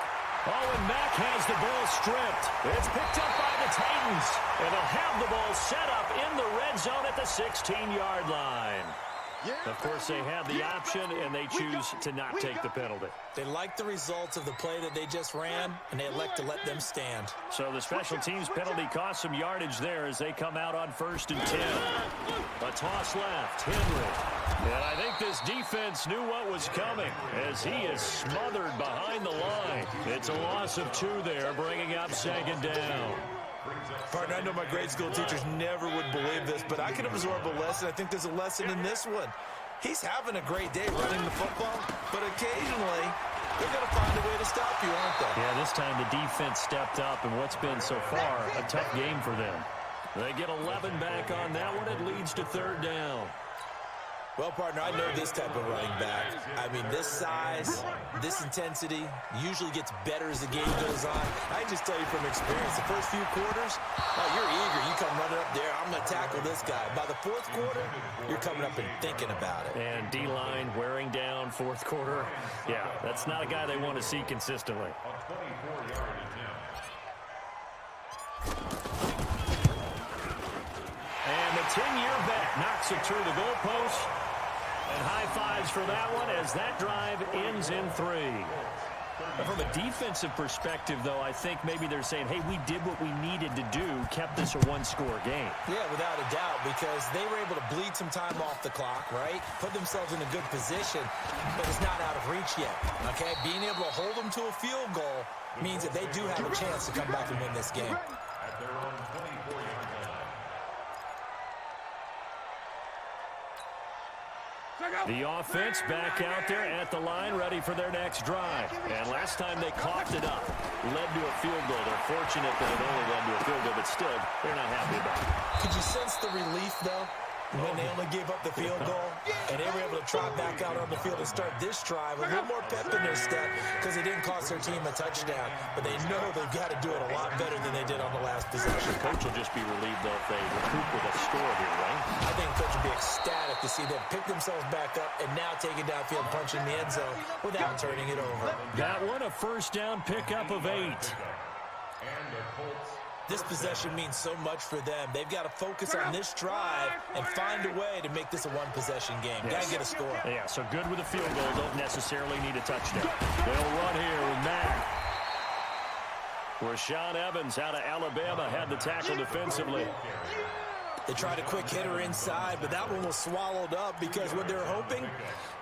Oh, and Mack has the ball stripped. It's picked up by the Titans. And they'll have the ball set up in the red zone at the 16-yard line. Of course, they have the option, and they choose to not take the penalty. They like the results of the play that they just ran, and they elect to let them stand. So the special teams penalty cost some yardage there as they come out on 1st and 10. A toss left, Henry. And I think this defense knew what was coming as he is smothered behind the line. It's a loss of 2 there, bringing up 2nd down. Partner, I know my grade school teachers never would believe this, but I can absorb a lesson. I think there's a lesson in this one. He's having a great day running the football, but occasionally they're going to find a way to stop you, aren't they? Yeah, this time the defense stepped up, and what's been so far a tough game for them. They get 11 back on that one. It leads to 3rd down. Well, partner, I know this type of running back. I mean, this size, this intensity usually gets better as the game goes on. I can just tell you from experience, the first few quarters, you're eager. You come running up there, I'm going to tackle this guy. By the 4th quarter, you're coming up and thinking about it. And D-line wearing down 4th quarter. Yeah, that's not a guy they want to see consistently. And the 10-year vet knocks it through the goalpost. And high fives for that one as that drive ends in 3. From a defensive perspective, though, I think maybe they're saying, hey, we did what we needed to do, kept this a 1-score game. Yeah, without a doubt, because they were able to bleed some time off the clock, right? Put themselves in a good position, but it's not out of reach yet, okay? Being able to hold them to a field goal means that they do have a chance to come back and win this game. At their own 24-yard line. The offense back out there at the line, ready for their next drive. And last time they coughed it up, led to a field goal. They're fortunate that it only led to a field goal, but still, they're not happy about it. Could you sense the relief, though, when they only gave up the field goal and they were able to trot back out on the field and start this drive with a little more pep in their step because it didn't cost their team a touchdown, but they know they've got to do it a lot better than they did on the last possession. Coach will just be relieved, though, if they recoup with a score here, right? I think Coach will be ecstatic to see them pick themselves back up and now take it downfield, punching the end zone without turning it over. That one, a 1st down pickup of 8. And the Colts. This possession means so much for them. They've got to focus on this drive and find a way to make this a 1-possession game. Yes. Got to get a score. Yeah, so good with a field goal. Don't necessarily need a touchdown. They'll run here with Mack. Rashaan Evans out of Alabama had the tackle defensively. They tried a quick hitter inside, but that one was swallowed up because what they're hoping,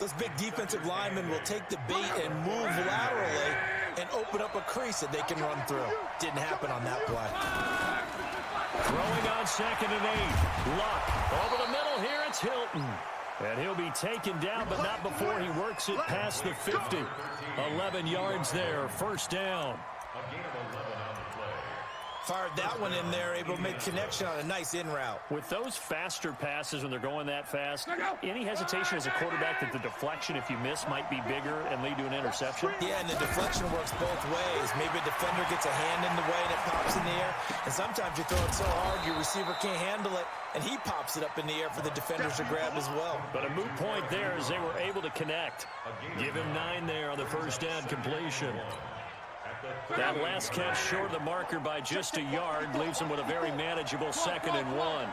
those big defensive linemen will take the bait and move laterally and open up a crease that they can run through. Didn't happen on that play. Throwing on 2nd and 8. Luck over the middle here. It's Hilton. And he'll be taken down, but not before he works it past the 50. 11 yards there. 1st down. A gain of 11 on the play. Fired that one in there, able to make connection on a nice in route. With those faster passes when they're going that fast, any hesitation as a quarterback that the deflection, if you miss, might be bigger and lead to an interception? Yeah, and the deflection works both ways. Maybe a defender gets a hand in the way and it pops in the air. And sometimes you throw it so hard your receiver can't handle it, and he pops it up in the air for the defenders to grab as well. But a moot point there as they were able to connect. Give him 9 there on the 1st down completion. That last catch short of the marker by just a yard leaves him with a very manageable 2nd and 1.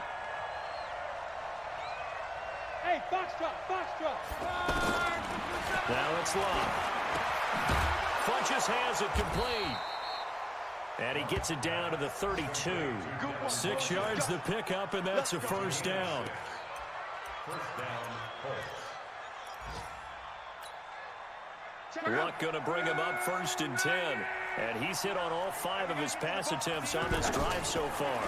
Hey, Foxtrot, Foxtrot. Now it's Luck. Funches has it complete. And he gets it down to the 32. 6 yards the pickup, and that's a 1st down. 1st down, Colts. Luck going to bring him up 1st and 10. And he's hit on all 5 of his pass attempts on this drive so far.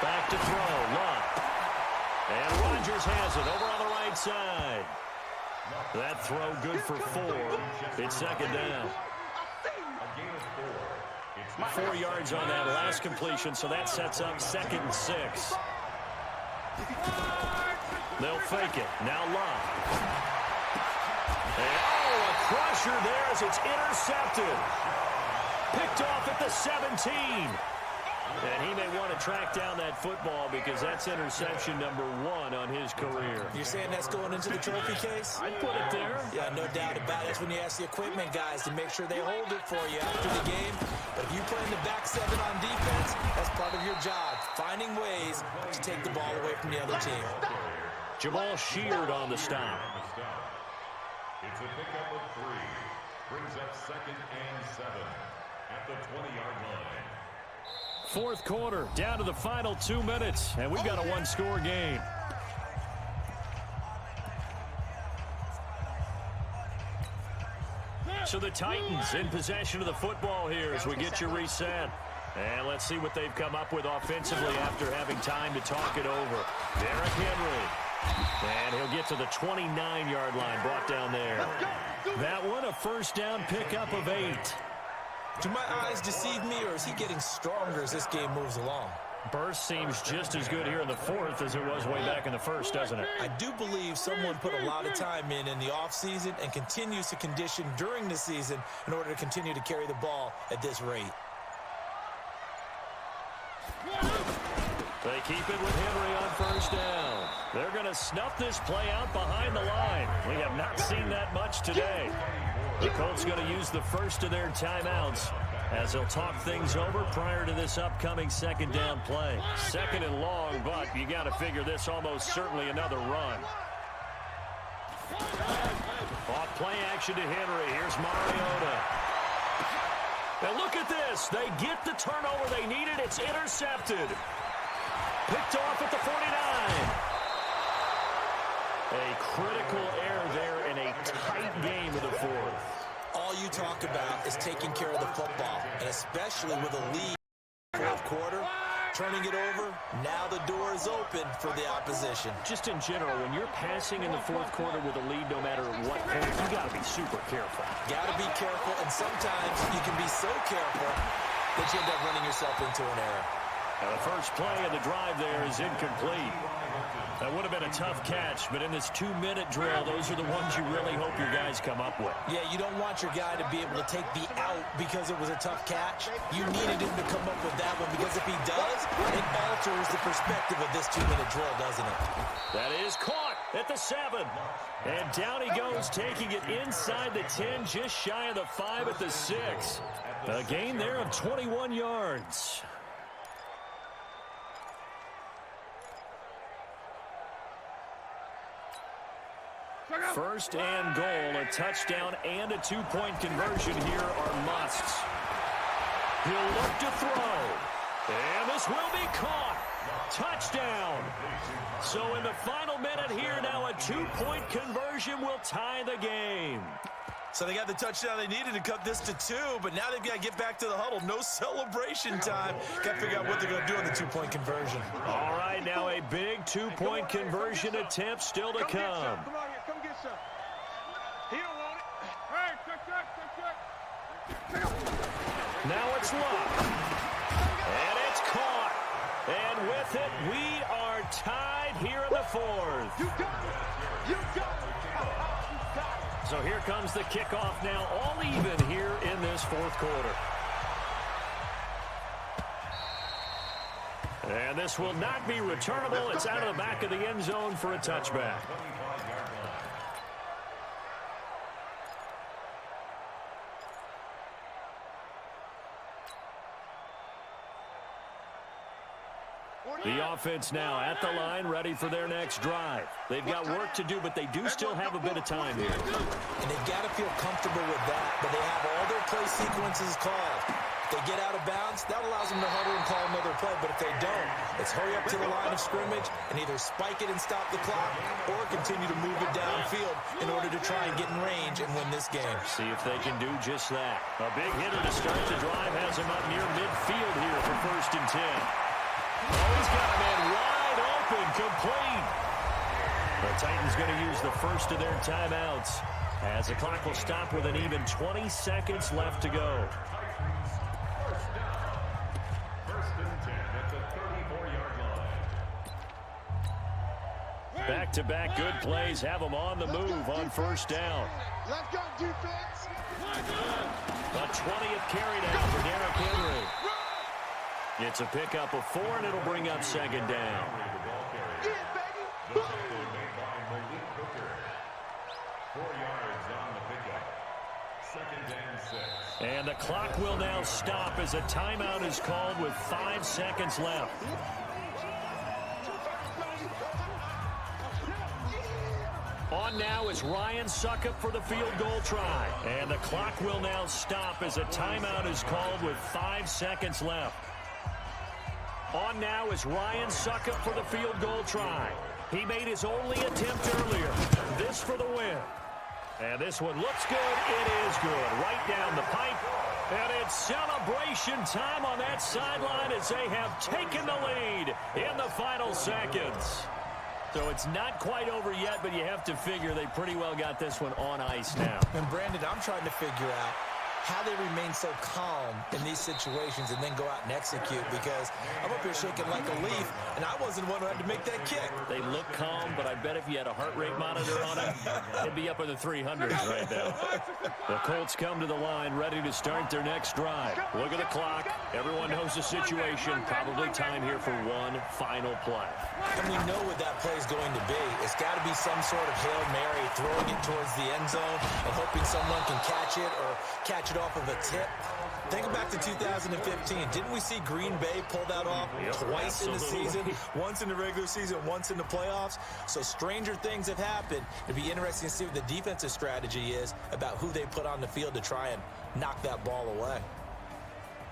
Back to throw, Luck. And Rodgers has it over on the right side. That throw good for 4. It's 2nd down. A gain of 4. 4 yards on that last completion, so that sets up 2nd and 6. They'll fake it. Now Luck. And, a crusher there as it's intercepted. Picked off at the 17. And he may want to track down that football because that's interception number 1 on his career. You're saying that's going into the trophy case? I'd put it there. Yeah, no doubt about it. That's when you ask the equipment guys to make sure they hold it for you after the game. But if you play in the back 7 on defense, that's part of your job. Finding ways to take the ball away from the other team. Jamal Sheard on the stop. It's a pickup of 3. Brings up 2nd and 7 at the 20-yard line. Fourth quarter, down to the final 2 minutes, and we've got a one-score game. So the Titans in possession of the football here as we get you reset. And let's see what they've come up with offensively after having time to talk it over. Derrick Henry. And he'll get to the 29-yard line, brought down there. That one, a first down pickup of 8. Do my eyes deceive me, or is he getting stronger as this game moves along? Burst seems just as good here in the fourth as it was way back in the first, doesn't it? I do believe someone put a lot of time in the offseason and continues to condition during the season in order to continue to carry the ball at this rate. They keep it with Henry on first down. They're going to snuff this play out behind the line. We have not seen that much today. The Colts going to use the first of their timeouts as they'll talk things over prior to this upcoming second down play. Second and long, but you got to figure this almost certainly another run. Off play action to Henry. Here's Mariota. And look at this. They get the turnover they needed. It's intercepted. Picked off at the 49. A critical error there in a tight game of the fourth. All you talk about is taking care of the football, and especially with a lead in the fourth quarter, turning it over, now the door is open for the opposition. Just in general, when you're passing in the fourth quarter with a lead, no matter what point, you got to be super careful. Got to be careful, and sometimes you can be so careful that you end up running yourself into an error. Now the first play of the drive there is incomplete. That would have been a tough catch, but in this 2-minute drill, those are the ones you really hope your guys come up with. Yeah, you don't want your guy to be able to take the out because it was a tough catch. You needed him to come up with that one, because if he does, it alters the perspective of this 2-minute drill, doesn't it? That is caught at the 7. And down he goes, taking it inside the 10, just shy of the 5 at the 6. A gain there of 21 yards. First and goal, a touchdown and a 2-point conversion here are musts. He'll look to throw. And this will be caught. Touchdown. So in the final minute here now, a 2-point conversion will tie the game. So they got the touchdown they needed to cut this to 2, but now they've got to get back to the huddle. No celebration time. Got to figure out what they're going to do on the 2-point conversion. All right, now a big 2-point conversion attempt still to come. Come on here, come get some. He don't want it. Hey, check. Now it's Luck. And it's caught. And with it, we are tied here in the fourth. You got it. You got it. So here comes the kickoff now, all even here in this fourth quarter. And this will not be returnable. It's out of the back of the end zone for a touchback. The offense now at the line, ready for their next drive. They've got work to do, but they do still have a bit of time here. And they've got to feel comfortable with that, but they have all their play sequences called. If they get out of bounds, that allows them to huddle and call another play, but if they don't, it's hurry up to the line of scrimmage and either spike it and stop the clock or continue to move it downfield in order to try and get in range and win this game. See if they can do just that. A big hitter to start the drive has him up near midfield here for 1st and 10. Oh, he's got a man wide open, complete. The Titans going to use the first of their timeouts as the clock will stop with an even 20 seconds left to go. First and 10 at the 34-yard line. Back-to-back good plays have them on the move on first down. Let's go, defense. A 20th carry down for Derrick Henry. It's a pickup of 4, and it'll bring up second down. The tackle made by Malik Hooker. 4 yards on the pickup. 2nd and 6. And the clock will now stop as a timeout is called with 5 seconds left. on now is Ryan Suckup for the field goal try. And the clock will now stop as a timeout is called with 5 seconds left. On now is Ryan Suckup for the field goal try. He made his only attempt earlier. This for the win. And this one looks good. It is good. Right down the pipe. And it's celebration time on that sideline as they have taken the lead in the final seconds. So it's not quite over yet, but you have to figure they pretty well got this one on ice now. And Brandon, I'm trying to figure out how they remain so calm in these situations and then go out and execute, because I'm up here shaking like a leaf, and I wasn't the one who had to make that kick. They look calm, but I bet if you had a heart rate monitor on it, it'd be up in the 300s right now. The Colts come to the line ready to start their next drive. Look at the clock. Everyone knows the situation. Probably time here for one final play. And we know what that play is going to be. It's got to be some sort of Hail Mary, throwing it towards the end zone and hoping someone can catch it or catch it off of a tip. Think back to 2015. Didn't we see Green Bay pull that off twice in the season? Once in the regular season, once in the playoffs. So stranger things have happened. It'd be interesting to see what the defensive strategy is about who they put on the field to try and knock that ball away.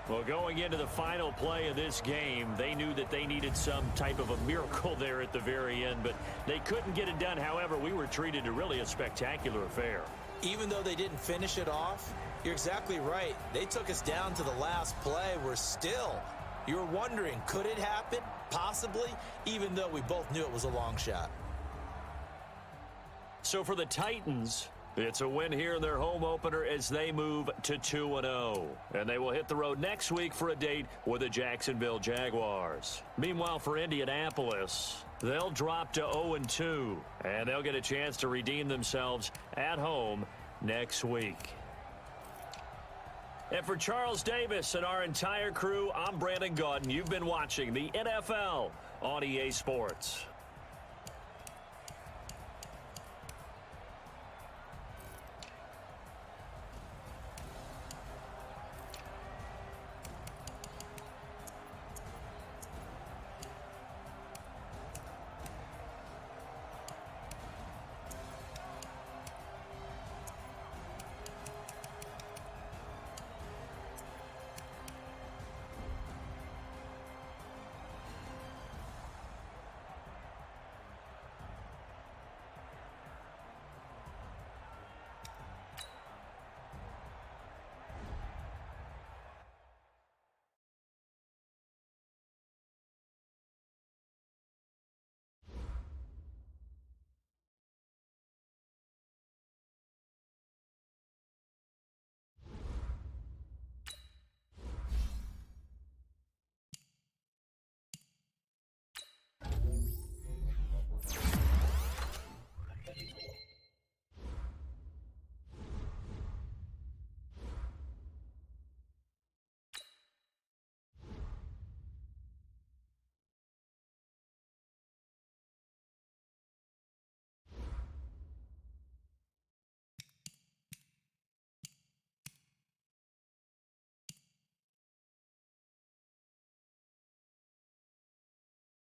Well, going into the final play of this game, they knew that they needed some type of a miracle there at the very end, but they couldn't get it done. However, we were treated to really a spectacular affair. Even though they didn't finish it off, you're exactly right. They took us down to the last play. You were wondering, could it happen? Possibly, even though we both knew it was a long shot. So for the Titans, it's a win here in their home opener as they move to 2-0. And they will hit the road next week for a date with the Jacksonville Jaguars. Meanwhile, for Indianapolis, they'll drop to 0-2. And they'll get a chance to redeem themselves at home next week. And for Charles Davis and our entire crew, I'm Brandon Gaudin. You've been watching the NFL on EA Sports.